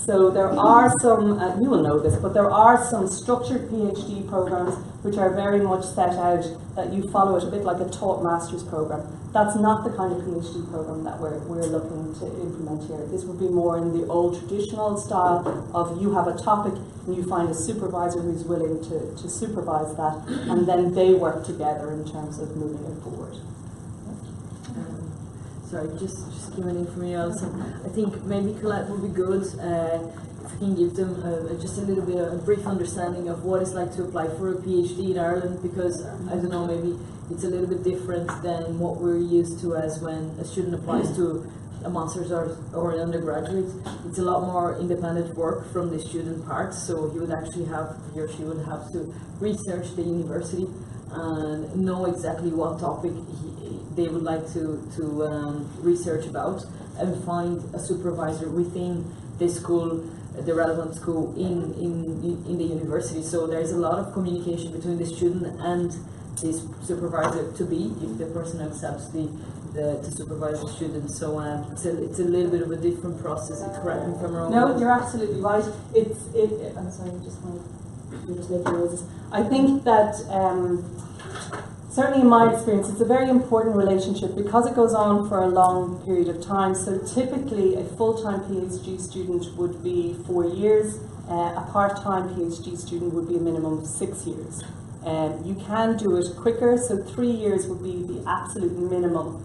So there are some, you will know this, but there are some structured PhD programs which are very much set out that you follow it a bit like a taught master's program. That's not the kind of PhD program that we're looking to implement here. This would be more in the old traditional style of you have a topic and you find a supervisor who's willing to supervise that, and then they work together in terms of moving it forward. Sorry, just giving in from you also. I think maybe Colette would be good if we can give them just a little bit of a brief understanding of what it's like to apply for a PhD in Ireland, because I don't know, maybe it's a little bit different than what we're used to as when a student applies to a master's or an undergraduate. It's a lot more independent work from the student part, so he or she would have to research the university and know exactly what topic they would like to research about, and find a supervisor within the school, the relevant school in the university. So there's a lot of communication between the student and this supervisor to be, if the person accepts to supervise the student. So it's a little bit of a different process. Correct me if I'm wrong. No, you're absolutely right. I'm sorry, you're just making noises. I think that certainly in my experience, it's a very important relationship because it goes on for a long period of time. So typically a full-time PhD student would be 4 years, a part-time PhD student would be a minimum of 6 years. You can do it quicker, so 3 years would be the absolute minimum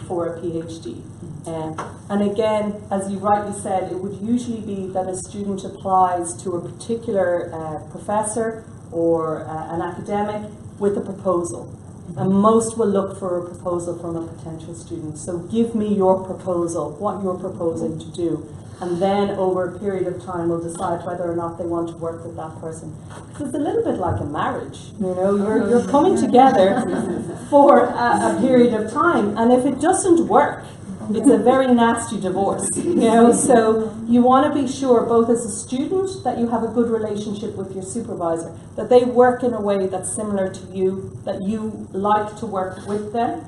for a PhD. And again, as you rightly said, it would usually be that a student applies to a particular professor or an academic with a proposal. And most will look for a proposal from a potential student. So give me your proposal, what you're proposing to do. And then over a period of time we'll decide whether or not they want to work with that person. Because it's a little bit like a marriage, you know, you're coming together for a period of time, and if it doesn't work, it's a very nasty divorce, you know. So you want to be sure, both as a student, that you have a good relationship with your supervisor, that they work in a way that's similar to you, that you like to work with them,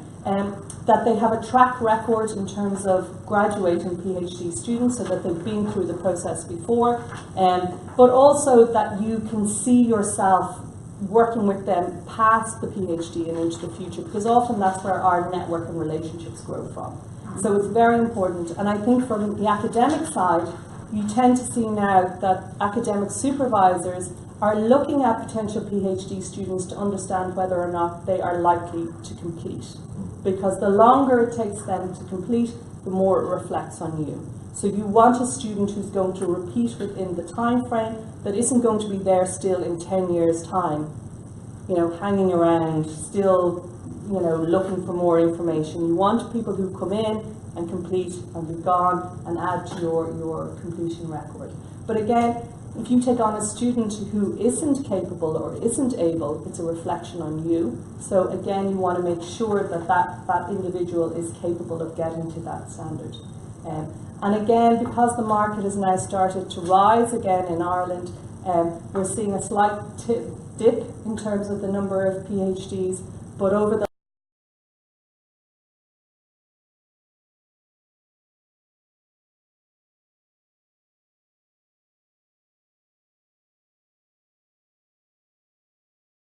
that they have a track record in terms of graduating PhD students, so that they've been through the process before, but also that you can see yourself working with them past the PhD and into the future, because often that's where our network and relationships grow from. So it's very important. And I think from the academic side, you tend to see now that academic supervisors are looking at potential PhD students to understand whether or not they are likely to complete. Because the longer it takes them to complete, the more it reflects on you. So you want a student who's going to repeat within the time frame, that isn't going to be there still in 10 years' time, you know, hanging around, still, you know, looking for more information. You want people who come in and complete and be gone and add to your completion record. But again, if you take on a student who isn't capable or isn't able, it's a reflection on you. So again, you want to make sure that that individual is capable of getting to that standard. And again, because the market has now started to rise again in Ireland, we're seeing a slight dip in terms of the number of PhDs, but over the